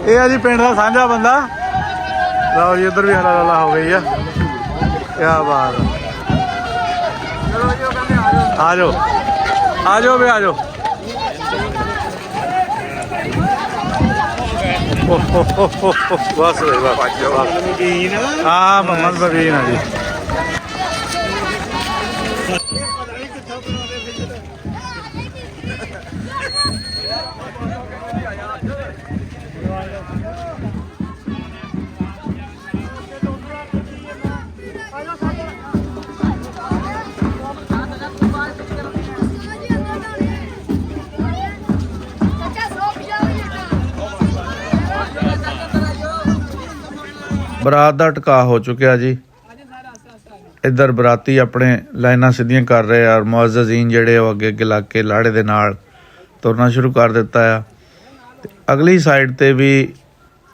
ਇਹ ਆ ਜੀ ਪਿੰਡ ਦਾ ਸਾਂਝਾ ਬੰਦਾ। ਲਓ ਜੀ, ਇੱਧਰ ਵੀ ਹਲਾ ਹਲਾ ਹੋ ਗਈ ਆ। ਕਿਆ ਬਾਤ ਆ। ਆ ਜਾਓ ਵੀ ਆ ਜਾਓ। ਬਸ ਹਾਂ, ਮੁਹੰਮਦ ਬਬੀਨ ਆ ਜੀ। ਬਰਾਤ ਦਾ ਟਿਕਾ ਹੋ ਚੁੱਕਿਆ ਜੀ। ਇੱਧਰ ਬਰਾਤੀ ਆਪਣੇ ਲਾਈਨਾਂ ਸਿੱਧੀਆਂ ਕਰ ਰਹੇ ਆ, ਮੁਅੱਜ਼ਜ਼ੀਨ ਜਿਹੜੇ ਉਹ ਅੱਗੇ ਲੱਗ ਕੇ ਲਾੜੇ ਦੇ ਨਾਲ ਤੁਰਨਾ ਸ਼ੁਰੂ ਕਰ ਦਿੱਤਾ ਆ। ਤੇ ਅਗਲੀ ਸਾਈਡ ਤੇ ਵੀ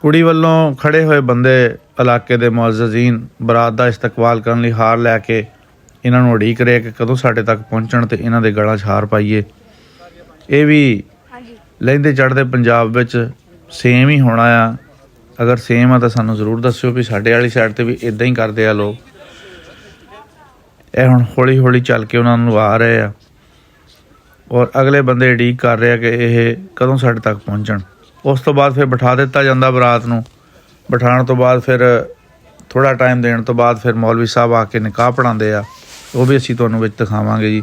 ਕੁੜੀ ਵੱਲੋਂ ਖੜੇ ਹੋਏ ਬੰਦੇ ਇਲਾਕੇ ਦੇ ਮੁਅੱਜ਼ਜ਼ੀਨ ਬਰਾਤ ਦਾ ਇਸਤਕਬਾਲ ਕਰਨ ਲਈ ਹਾਰ ਲੈ ਕੇ ਇਹਨਾਂ ਨੂੰ ਉਡੀਕ ਰਹੇ ਕਿ ਕਦੋਂ ਸਾਡੇ ਤੱਕ ਪਹੁੰਚਣ ਤੇ ਇਹਨਾਂ ਦੇ ਗਲਾਂ 'ਚ ਹਾਰ ਪਾਈਏ। ਇਹ ਵੀ ਲਹਿੰਦੇ ਚੜ੍ਹਦੇ ਪੰਜਾਬ ਵਿੱਚ ਸੇਮ ਹੀ ਹੋਣਾ ਆ। ਅਗਰ ਸੇਮ ਆ ਤਾਂ ਸਾਨੂੰ ਜ਼ਰੂਰ ਦੱਸਿਓ ਵੀ ਸਾਡੇ ਵਾਲੀ ਸਾਈਡ ਤੇ ਵੀ ਇਦਾਂ ਹੀ ਕਰਦੇ ਆ ਲੋਕ। ਇਹ ਹੁਣ ਹੌਲੀ ਹੌਲੀ ਚੱਲ ਕੇ ਉਹਨਾਂ ਨੂੰ ਆ ਰਹੇ ਆ ਔਰ ਅਗਲੇ ਬੰਦੇ ਉਡੀਕ ਕਰ ਰਹੇ ਆ ਕਿ ਇਹ ਕਦੋਂ ਸਾਡੇ ਤੱਕ ਪਹੁੰਚਣ। ਉਸ ਤੋਂ ਬਾਅਦ ਫਿਰ ਬਿਠਾ ਦਿੱਤਾ ਜਾਂਦਾ ਬਰਾਤ ਨੂੰ। ਬਿਠਾਉਣ ਤੋਂ ਬਾਅਦ ਫਿਰ ਥੋੜ੍ਹਾ ਟਾਈਮ ਦੇਣ ਤੋਂ ਬਾਅਦ ਫਿਰ ਮੌਲਵੀ ਸਾਹਿਬ ਆ ਕੇ ਨਿਕਾਹ ਪੜ੍ਹਾਉਂਦੇ ਆ। ਉਹ ਵੀ ਅਸੀਂ ਤੁਹਾਨੂੰ ਵਿੱਚ ਦਿਖਾਵਾਂਗੇ ਜੀ।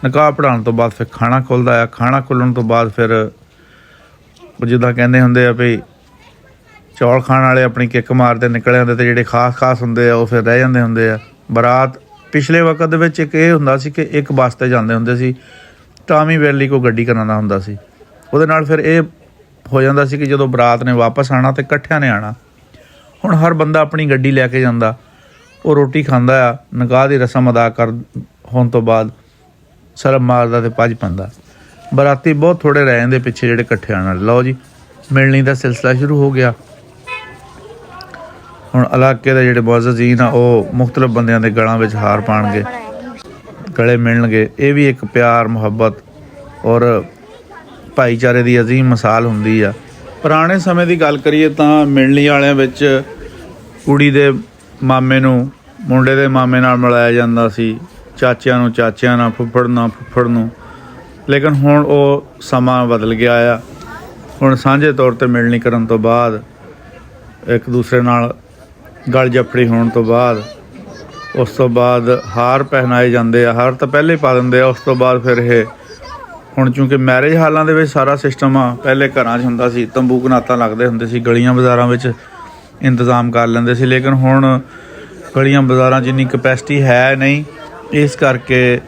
ਨਿਕਾਹ ਪੜ੍ਹਾਉਣ ਤੋਂ ਬਾਅਦ ਫਿਰ ਖਾਣਾ ਖੁੱਲ੍ਹਦਾ ਆ। ਖਾਣਾ ਖੁੱਲ੍ਹਣ ਤੋਂ ਬਾਅਦ ਫਿਰ ਜਿੱਦਾਂ ਕਹਿੰਦੇ ਹੁੰਦੇ ਆ ਵੀ ਚੌਲ ਖਾਣ ਵਾਲੇ ਆਪਣੀ ਕਿੱਕ ਮਾਰਦੇ ਨਿਕਲ ਜਾਂਦੇ ਤੇ ਜਿਹੜੇ ਖਾਸ ਹੁੰਦੇ ਆ ਉਹ ਫਿਰ ਰਹਿ ਜਾਂਦੇ ਹੁੰਦੇ ਆ। ਬਰਾਤ ਪਿਛਲੇ ਵਕਤ ਦੇ ਵਿੱਚ ਇੱਕ ਇਹ ਹੁੰਦਾ ਸੀ ਕਿ ਇੱਕ ਬੱਸ 'ਤੇ ਜਾਂਦੇ ਹੁੰਦੇ ਸੀ। ਟਾਮੀ ਵੈਲੀ ਕੋਈ ਗੱਡੀ ਕਰਾਉਂਦਾ ਹੁੰਦਾ ਸੀ। ਉਹਦੇ ਨਾਲ ਫਿਰ ਇਹ ਹੋ ਜਾਂਦਾ ਸੀ ਕਿ ਜਦੋਂ ਬਰਾਤ ਨੇ ਵਾਪਸ ਆਉਣਾ ਤੇ ਇਕੱਠਿਆਂ ਨੇ ਆਉਣਾ। ਹੁਣ ਹਰ ਬੰਦਾ ਆਪਣੀ ਗੱਡੀ ਲੈ ਕੇ ਜਾਂਦਾ। ਉਹ ਰੋਟੀ ਖਾਂਦਾ ਆ, ਨਿਕਾਹ ਦੀ ਰਸਮ ਅਦਾ ਕਰ ਹੋਣ ਤੋਂ ਬਾਅਦ ਸਲਮ ਮਾਰਦਾ ਤੇ ਭੱਜ ਪੈਂਦਾ। ਬਰਾਤੀ ਬਹੁਤ ਥੋੜ੍ਹੇ ਰਹਿ ਜਾਂਦੇ ਪਿੱਛੇ ਜਿਹੜੇ ਇਕੱਠੇ ਆਉਣ ਵਾਲੇ। ਲਓ ਜੀ, ਮਿਲਣੀ ਦਾ ਸਿਲਸਿਲਾ ਸ਼ੁਰੂ ਹੋ ਗਿਆ। ਹੁਣ ਇਲਾਕੇ ਦੇ ਜਿਹੜੇ ਮੁਅੱਜ਼ਜ਼ੀਨ ਆ ਉਹ ਮੁਖਤਲਿਫ ਬੰਦਿਆਂ ਦੇ ਗਲਾਂ ਵਿੱਚ ਹਾਰ ਪਾਉਣਗੇ, ਗਲੇ ਮਿਲਣਗੇ। ਇਹ ਵੀ ਇੱਕ ਪਿਆਰ ਮੁਹੱਬਤ ਔਰ ਭਾਈਚਾਰੇ ਦੀ ਅਜ਼ੀਮ ਮਿਸਾਲ ਹੁੰਦੀ ਆ। ਪੁਰਾਣੇ ਸਮੇਂ ਦੀ ਗੱਲ ਕਰੀਏ ਤਾਂ ਮਿਲਣੀ ਵਾਲਿਆਂ ਵਿੱਚ ਕੁੜੀ ਦੇ ਮਾਮੇ ਨੂੰ ਮੁੰਡੇ ਦੇ ਮਾਮੇ ਨਾਲ ਮਿਲਾਇਆ ਜਾਂਦਾ ਸੀ, ਚਾਚਿਆਂ ਨੂੰ ਚਾਚਿਆਂ ਨਾਲ, ਫੁੱਫੜ ਨਾਲ ਫੁੱਫੜ ਨੂੰ। ਲੇਕਿਨ ਹੁਣ ਉਹ ਸਮਾਂ ਬਦਲ ਗਿਆ ਆ। ਹੁਣ ਸਾਂਝੇ ਤੌਰ 'ਤੇ ਮਿਲਣੀ ਕਰਨ ਤੋਂ ਬਾਅਦ ਇੱਕ ਦੂਸਰੇ ਨਾਲ ਗਲ ਜੱਫੜੀ ਹੋਣ ਤੋਂ ਬਾਅਦ ਉਸ ਤੋਂ ਬਾਅਦ ਹਾਰ ਪਹਿਨਾਏ ਜਾਂਦੇ ਆ। ਹਾਰ ਤਾਂ ਪਹਿਲੇ ਪਾ ਦਿੰਦੇ ਆ। ਉਸ ਤੋਂ ਬਾਅਦ ਫਿਰ ਇਹ ਹੁਣ ਚੂੰਕਿ ਮੈਰਿਜ ਹਾਲਾਂ ਦੇ ਵਿੱਚ ਸਾਰਾ ਸਿਸਟਮ ਆ, ਪਹਿਲੇ ਘਰਾਂ 'ਚ ਹੁੰਦਾ ਸੀ, ਤੰਬੂ ਕਨਾਤਾਂ ਲੱਗਦੇ ਹੁੰਦੇ ਸੀ, ਗਲੀਆਂ ਬਾਜ਼ਾਰਾਂ ਵਿੱਚ ਇੰਤਜ਼ਾਮ ਕਰ ਲੈਂਦੇ ਸੀ। ਲੇਕਿਨ ਹੁਣ ਗਲੀਆਂ ਬਾਜ਼ਾਰਾਂ 'ਚ ਇੰਨੀ ਕਪੈਸਿਟੀ ਹੈ ਨਹੀਂ। ਇਸ ਕਰਕੇ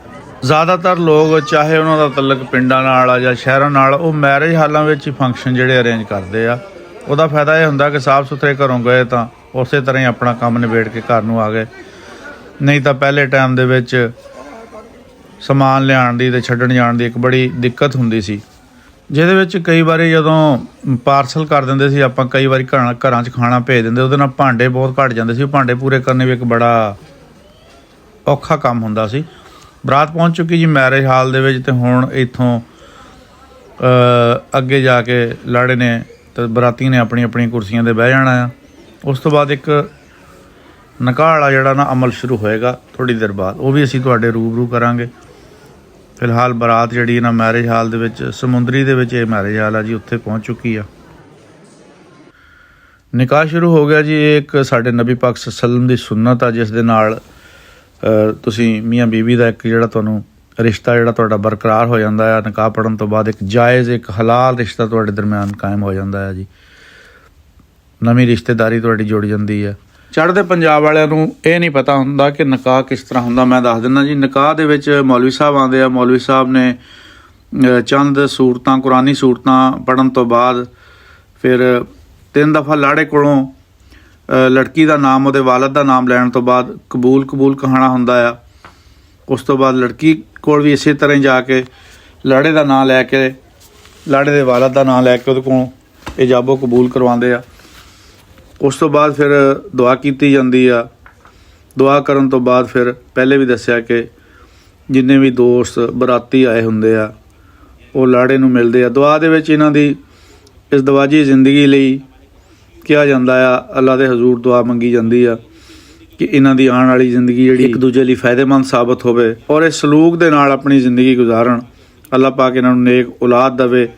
ਜ਼ਿਆਦਾਤਰ ਲੋਕ ਚਾਹੇ ਉਹਨਾਂ ਦਾ ਤਲਕ ਪਿੰਡਾਂ ਨਾਲ ਆ ਜਾਂ ਸ਼ਹਿਰਾਂ ਨਾਲ, ਉਹ ਮੈਰਿਜ ਹਾਲਾਂ ਵਿੱਚ ਹੀ ਫੰਕਸ਼ਨ ਜਿਹੜੇ ਅਰੇਂਜ ਕਰਦੇ ਆ। ਉਹਦਾ ਫਾਇਦਾ ਇਹ ਹੁੰਦਾ ਕਿ ਸਾਫ਼ ਸੁਥਰੇ ਘਰੋਂ ਗਏ ਤਾਂ ਉਸੇ ਤਰ੍ਹਾਂ ਹੀ ਆਪਣਾ ਕੰਮ ਨਿਬੇੜ ਕੇ ਘਰ ਨੂੰ ਆ ਗਏ। ਨਹੀਂ ਤਾਂ ਪਹਿਲੇ ਟਾਈਮ ਦੇ ਵਿੱਚ ਸਮਾਨ ਲਿਆਉਣ ਦੀ ਅਤੇ ਛੱਡਣ ਜਾਣ ਦੀ ਇੱਕ ਬੜੀ ਦਿੱਕਤ ਹੁੰਦੀ ਸੀ, ਜਿਹਦੇ ਵਿੱਚ ਕਈ ਵਾਰੀ ਜਦੋਂ ਪਾਰਸਲ ਕਰ ਦਿੰਦੇ ਸੀ ਆਪਾਂ, ਕਈ ਵਾਰੀ ਘਰਾਂ 'ਚ ਖਾਣਾ ਭੇਜ ਦਿੰਦੇ, ਉਹਦੇ ਨਾਲ ਭਾਂਡੇ ਬਹੁਤ ਘੱਟ ਜਾਂਦੇ ਸੀ। ਉਹ ਭਾਂਡੇ ਪੂਰੇ ਕਰਨੇ ਵੀ ਇੱਕ ਬੜਾ ਔਖਾ ਕੰਮ ਹੁੰਦਾ ਸੀ। ਬਰਾਤ ਪਹੁੰਚ ਚੁੱਕੀ ਜੀ ਮੈਰਿਜ ਹਾਲ ਦੇ ਵਿੱਚ, ਅਤੇ ਹੁਣ ਇੱਥੋਂ ਅੱਗੇ ਜਾ ਕੇ ਲਾੜੇ ਨੇ ਅਤੇ ਬਰਾਤੀ ਨੇ ਆਪਣੀ ਆਪਣੀ ਕੁਰਸੀਆਂ 'ਤੇ ਬਹਿ ਜਾਣਾ ਆ। ਉਸ ਤੋਂ ਬਾਅਦ ਇੱਕ ਨਿਕਾਹ ਵਾਲਾ ਜਿਹੜਾ ਨਾ ਅਮਲ ਸ਼ੁਰੂ ਹੋਏਗਾ ਥੋੜ੍ਹੀ ਦੇਰ ਬਾਅਦ, ਉਹ ਵੀ ਅਸੀਂ ਤੁਹਾਡੇ ਰੂਬਰੂ ਕਰਾਂਗੇ। ਫਿਲਹਾਲ ਬਰਾਤ ਜਿਹੜੀ ਨਾ ਮੈਰਿਜ ਹਾਲ ਦੇ ਵਿੱਚ, ਸਮੁੰਦਰੀ ਦੇ ਵਿੱਚ ਇਹ ਮੈਰਿਜ ਹਾਲ ਆ ਜੀ, ਉੱਥੇ ਪਹੁੰਚ ਚੁੱਕੀ ਆ। ਨਿਕਾਹ ਸ਼ੁਰੂ ਹੋ ਗਿਆ ਜੀ। ਇਹ ਇੱਕ ਸਾਡੇ ਨਬੀ ਪਾਕ ਸੱਲਮ ਦੀ ਸੁੰਨਤ ਆ, ਜਿਸ ਦੇ ਨਾਲ ਤੁਸੀਂ ਮੀਆਂ ਬੀਬੀ ਦਾ ਇੱਕ ਜਿਹੜਾ ਤੁਹਾਨੂੰ ਰਿਸ਼ਤਾ ਜਿਹੜਾ ਤੁਹਾਡਾ ਬਰਕਰਾਰ ਹੋ ਜਾਂਦਾ ਆ। ਨਿਕਾਹ ਪੜ੍ਹਨ ਤੋਂ ਬਾਅਦ ਇੱਕ ਜਾਇਜ਼, ਇੱਕ ਹਲਾਲ ਰਿਸ਼ਤਾ ਤੁਹਾਡੇ ਦਰਮਿਆਨ ਕਾਇਮ ਹੋ ਜਾਂਦਾ ਹੈ ਜੀ। ਨਵੀਂ ਰਿਸ਼ਤੇਦਾਰੀ ਤੁਹਾਡੀ ਜੁੜ ਜਾਂਦੀ ਹੈ। ਚੜ੍ਹਦੇ ਪੰਜਾਬ ਵਾਲਿਆਂ ਨੂੰ ਇਹ ਨਹੀਂ ਪਤਾ ਹੁੰਦਾ ਕਿ ਨਿਕਾਹ ਕਿਸ ਤਰ੍ਹਾਂ ਹੁੰਦਾ। ਮੈਂ ਦੱਸ ਦਿੰਦਾ ਜੀ। ਨਿਕਾਹ ਦੇ ਵਿੱਚ ਮੌਲਵੀ ਸਾਹਿਬ ਆਉਂਦੇ ਆ। ਮੌਲਵੀ ਸਾਹਿਬ ਨੇ ਚੰਦ ਸੂਰਤਾਂ, ਕੁਰਾਨੀ ਸੂਰਤਾਂ ਪੜ੍ਹਨ ਤੋਂ ਬਾਅਦ ਫਿਰ 3 ਦਫਾ ਲਾੜੇ ਕੋਲੋਂ ਲੜਕੀ ਦਾ ਨਾਮ, ਉਹਦੇ ਵਾਲਦ ਦਾ ਨਾਮ ਲੈਣ ਤੋਂ ਬਾਅਦ ਕਬੂਲ ਕਹਾਣਾ ਹੁੰਦਾ ਆ। ਉਸ ਤੋਂ ਬਾਅਦ ਲੜਕੀ ਕੋਲ ਵੀ ਇਸੇ ਤਰ੍ਹਾਂ ਹੀ ਜਾ ਕੇ ਲਾੜੇ ਦਾ ਨਾਂ ਲੈ ਕੇ, ਲਾੜੇ ਦੇ ਵਾਲਦ ਦਾ ਨਾਂ ਲੈ ਕੇ ਉਹਦੇ ਕੋਲੋਂ ਇਜਾਬੋ ਕਬੂਲ ਕਰਵਾਉਂਦੇ ਆ। ਉਸ ਤੋਂ ਬਾਅਦ ਫਿਰ ਦੁਆ ਕੀਤੀ ਜਾਂਦੀ ਆ। ਦੁਆ ਕਰਨ ਤੋਂ ਬਾਅਦ ਫਿਰ ਪਹਿਲੇ ਵੀ ਦੱਸਿਆ ਕਿ ਜਿੰਨੇ ਵੀ ਦੋਸਤ ਬਰਾਤੀ ਆਏ ਹੁੰਦੇ ਆ ਉਹ ਲਾੜੇ ਨੂੰ ਮਿਲਦੇ ਆ। ਦੁਆ ਦੇ ਵਿੱਚ ਇਹਨਾਂ ਦੀ ਇਸ ਦਵਾਜੀ ਜ਼ਿੰਦਗੀ ਲਈ ਕਿਹਾ ਜਾਂਦਾ ਆ, ਅੱਲਾ ਦੇ ਹਜ਼ੂਰ ਦੁਆ ਮੰਗੀ ਜਾਂਦੀ ਆ ਕਿ ਇਹਨਾਂ ਦੀ ਆਉਣ ਵਾਲੀ ਜ਼ਿੰਦਗੀ ਜਿਹੜੀ ਇੱਕ ਦੂਜੇ ਲਈ ਫਾਇਦੇਮੰਦ ਸਾਬਤ ਹੋਵੇ ਔਰ ਇਸ ਸਲੂਕ ਦੇ ਨਾਲ ਆਪਣੀ ਜ਼ਿੰਦਗੀ ਗੁਜ਼ਾਰਨ। ਅੱਲਾ ਪਾਕ ਇਹਨਾਂ ਨੂੰ ਨੇਕ ਔਲਾਦ ਦੇਵੇ।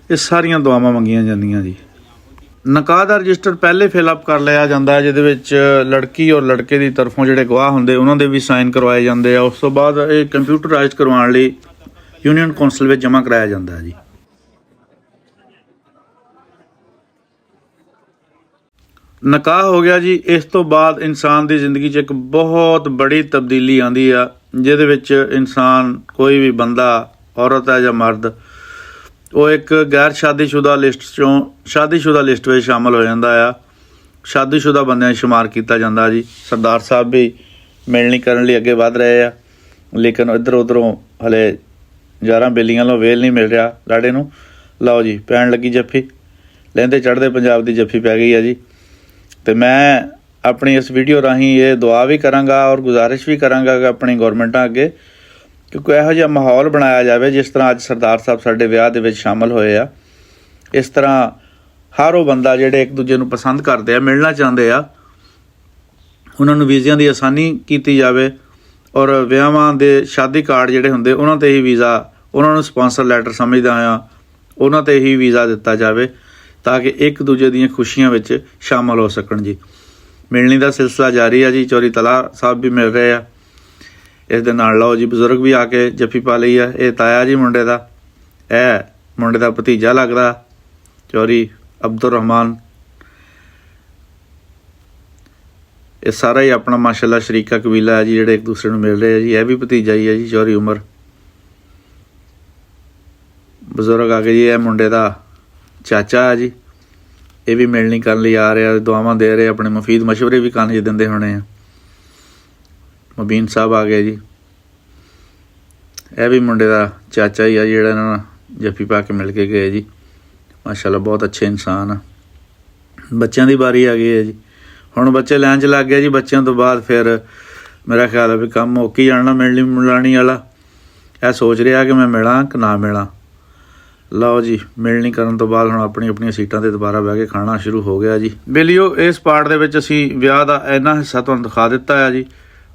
ਇਹ ਸਾਰੀਆਂ ਦੁਆਵਾਂ ਮੰਗੀਆਂ ਜਾਂਦੀਆਂ ਜੀ। ਨਿਕਾਹ ਦਾ ਰਜਿਸਟਰ ਪਹਿਲੇ ਫਿਲਅਪ ਕਰ ਲਿਆ ਜਾਂਦਾ ਹੈ, ਜਿਹਦੇ ਵਿੱਚ ਲੜਕੀ ਔਰ ਲੜਕੇ ਦੀ ਤਰਫੋਂ ਜਿਹੜੇ ਗਵਾਹ ਹੁੰਦੇ ਉਹਨਾਂ ਦੇ ਵੀ ਸਾਈਨ ਕਰਵਾਏ ਜਾਂਦੇ ਆ। ਉਸ ਤੋਂ ਬਾਅਦ ਇਹ ਕੰਪਿਊਟਰਾਈਜ਼ਡ ਕਰਵਾਉਣ ਲਈ ਯੂਨੀਅਨ ਕੌਂਸਲ ਵਿੱਚ ਜਮ੍ਹਾਂ ਕਰਾਇਆ ਜਾਂਦਾ ਹੈ ਜੀ। ਨਿਕਾਹ ਹੋ ਗਿਆ ਜੀ। ਇਸ ਤੋਂ ਬਾਅਦ ਇਨਸਾਨ ਦੀ ਜ਼ਿੰਦਗੀ 'ਚ ਇੱਕ ਬਹੁਤ ਬੜੀ ਤਬਦੀਲੀ ਆਉਂਦੀ ਆ, ਜਿਹਦੇ ਵਿੱਚ ਇਨਸਾਨ, ਕੋਈ ਵੀ ਬੰਦਾ, ਔਰਤ ਹੈ ਜਾਂ ਮਰਦ, ਉਹ ਇੱਕ ਗੈਰ ਸ਼ਾਦੀशुदा ਲਿਸਟ 'ਚੋਂ ਸ਼ਾਦੀशुदा ਲਿਸਟ ਵਿੱਚ ਸ਼ਾਮਲ ਹੋ ਜਾਂਦਾ ਆ। ਸ਼ਾਦੀशुदा ਬੰਦਿਆਂ 'ਚ ਸ਼ੁਮਾਰ ਕੀਤਾ ਜਾਂਦਾ ਜੀ। ਸਰਦਾਰ ਸਾਹਿਬ ਵੀ ਮਿਲਣੀ ਕਰਨ ਲਈ ਅੱਗੇ ਵਧ ਰਹੇ ਆ, ਲੇਕਿਨ ਇੱਧਰ ਉੱਧਰੋਂ ਹਲੇ ਯਾਰਾਂ ਬੇਲੀਆਂ ਲੋ ਵੇਲ ਨਹੀਂ ਮਿਲ ਰਿਹਾ ਲਾੜੇ ਨੂੰ। ਲਓ ਜੀ ਪੈਣ ਲੱਗੀ ਜੱਫੀ, ਲਹਿੰਦੇ ਚੜ੍ਹਦੇ ਪੰਜਾਬ ਦੀ ਜੱਫੀ ਪੈ ਗਈ ਹੈ ਜੀ। ਤੇ ਮੈਂ ਆਪਣੀ ਇਸ ਵੀਡੀਓ ਰਾਹੀਂ ਇਹ ਦੁਆ ਵੀ ਕਰਾਂਗਾ ਔਰ ਗੁਜ਼ਾਰਿਸ਼ ਵੀ ਕਰਾਂਗਾ ਕਿ ਆਪਣੀ ਗੌਰਮੈਂਟਾਂ ਅੱਗੇ ਕਿ ਕੋਈ ਇਹੋ ਜਿਹਾ ਮਾਹੌਲ ਬਣਾਇਆ ਜਾਵੇ ਜਿਸ ਤਰ੍ਹਾਂ ਅੱਜ ਸਰਦਾਰ ਸਾਹਿਬ ਸਾਡੇ ਵਿਆਹ ਦੇ ਵਿੱਚ ਸ਼ਾਮਲ ਹੋਏ ਆ, ਇਸ ਤਰ੍ਹਾਂ ਹਰ ਉਹ ਬੰਦਾ ਜਿਹੜੇ ਇੱਕ ਦੂਜੇ ਨੂੰ ਪਸੰਦ ਕਰਦੇ ਆ, ਮਿਲਣਾ ਚਾਹੁੰਦੇ ਆ, ਉਹਨਾਂ ਨੂੰ ਵੀਜ਼ਿਆਂ ਦੀ ਆਸਾਨੀ ਕੀਤੀ ਜਾਵੇ ਔਰ ਵਿਆਹਾਂ ਦੇ ਸ਼ਾਦੀ ਕਾਰਡ ਜਿਹੜੇ ਹੁੰਦੇ ਉਹਨਾਂ 'ਤੇ ਹੀ ਵੀਜ਼ਾ, ਉਹਨਾਂ ਨੂੰ ਸਪਾਂਸਰ ਲੈਟਰ ਸਮਝਦਾ ਆ, ਉਹਨਾਂ 'ਤੇ ਹੀ ਵੀਜ਼ਾ ਦਿੱਤਾ ਜਾਵੇ ਤਾਂ ਕਿ ਇੱਕ ਦੂਜੇ ਦੀਆਂ ਖੁਸ਼ੀਆਂ ਵਿੱਚ ਸ਼ਾਮਲ ਹੋ ਸਕਣ ਜੀ। ਮਿਲਣੀ ਦਾ ਸਿਲਸਿਲਾ ਜਾਰੀ ਆ ਜੀ। ਚੌਰੀ ਤਲਾ ਸਾਹਿਬ ਵੀ ਮਿਲ ਰਹੇ ਆ ਇਸ ਦੇ ਨਾਲ। ਲਓ ਜੀ ਬਜ਼ੁਰਗ ਵੀ ਆ ਕੇ ਜੱਫੀ ਪਾ ਲਈ ਆ। ਇਹ ਤਾਇਆ ਜੀ ਮੁੰਡੇ ਦਾ, ਇਹ ਮੁੰਡੇ ਦਾ ਭਤੀਜਾ ਲੱਗਦਾ ਚੌਰੀ ਅਬਦੁਰ ਰਹਿਮਾਨ। ਇਹ ਸਾਰਾ ਹੀ ਆਪਣਾ ਮਾਸ਼ਾਅੱਲਾ ਸ਼ਰੀਕਾ ਕਬੀਲਾ ਹੈ ਜੀ ਜਿਹੜੇ ਇੱਕ ਦੂਸਰੇ ਨੂੰ ਮਿਲ ਰਹੇ ਆ ਜੀ। ਇਹ ਵੀ ਭਤੀਜਾ ਹੀ ਹੈ ਜੀ ਚੌਰੀ ਉਮਰ। ਬਜ਼ੁਰਗ ਆ ਗਏ ਜੀ। ਇਹ ਮੁੰਡੇ ਦਾ ਚਾਚਾ ਹੈ ਜੀ, ਇਹ ਵੀ ਮਿਲਣੀ ਕਰਨ ਲਈ ਆ ਰਿਹਾ, ਦੁਆਵਾਂ ਦੇ ਰਹੇ, ਆਪਣੇ ਮੁਫੀਦ ਮਸ਼ਵਰੇ ਵੀ ਕੰਨ 'ਚ ਦਿੰਦੇ ਹੋਣੇ ਆ। ਮੁਬੀਨ ਸਾਹਿਬ ਆ ਗਏ ਜੀ। ਇਹ ਵੀ ਮੁੰਡੇ ਦਾ ਚਾਚਾ ਹੀ ਆ ਜਿਹੜਾ ਇਹਨਾਂ ਨਾਲ ਜੱਫੀ ਪਾ ਕੇ ਮਿਲ ਕੇ ਗਏ ਜੀ। ਮਾਸ਼ਾਅੱਲਾ ਬਹੁਤ ਅੱਛੇ ਇਨਸਾਨ ਆ। ਬੱਚਿਆਂ ਦੀ ਵਾਰੀ ਆ ਗਈ ਹੈ ਜੀ। ਹੁਣ ਬੱਚੇ ਲਾਈਨ 'ਚ ਲੱਗ ਗਏ ਜੀ। ਬੱਚਿਆਂ ਤੋਂ ਬਾਅਦ ਫਿਰ ਮੇਰਾ ਖਿਆਲ ਹੈ ਵੀ ਕੰਮ ਮੁੱਕ ਹੀ ਜਾਣਾ ਮਿਲਣੀ ਮਿਲਾਣੀ ਵਾਲਾ। ਇਹ ਸੋਚ ਰਿਹਾ ਕਿ ਮੈਂ ਮਿਲਾਂ ਕਿ ਨਾ ਮਿਲਾਂ। ਲਓ ਜੀ ਮਿਲਣੀ ਕਰਨ ਤੋਂ ਬਾਅਦ ਹੁਣ ਆਪਣੀਆਂ ਸੀਟਾਂ 'ਤੇ ਦੁਬਾਰਾ ਬਹਿ ਕੇ ਖਾਣਾ ਸ਼ੁਰੂ ਹੋ ਗਿਆ ਜੀ। ਬੇਲੀਓ ਇਸ ਪਾਰਟ ਦੇ ਵਿੱਚ ਅਸੀਂ ਵਿਆਹ ਦਾ ਇੰਨਾ ਹਿੱਸਾ ਤੁਹਾਨੂੰ ਦਿਖਾ ਦਿੱਤਾ ਹੈ ਜੀ।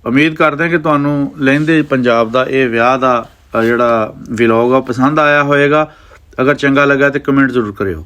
ਉਮੀਦ ਕਰਦੇ ਹਾਂ ਕਿ ਤੁਹਾਨੂੰ ਲਹਿੰਦੇ ਪੰਜਾਬ ਦਾ ਇਹ ਵਿਆਹ ਦਾ ਜਿਹੜਾ ਵਲੌਗ ਆ ਪਸੰਦ ਆਇਆ ਹੋਵੇਗਾ। ਅਗਰ ਚੰਗਾ ਲੱਗਾ ਤਾਂ ਕਮੈਂਟ ਜ਼ਰੂਰ ਕਰਿਓ।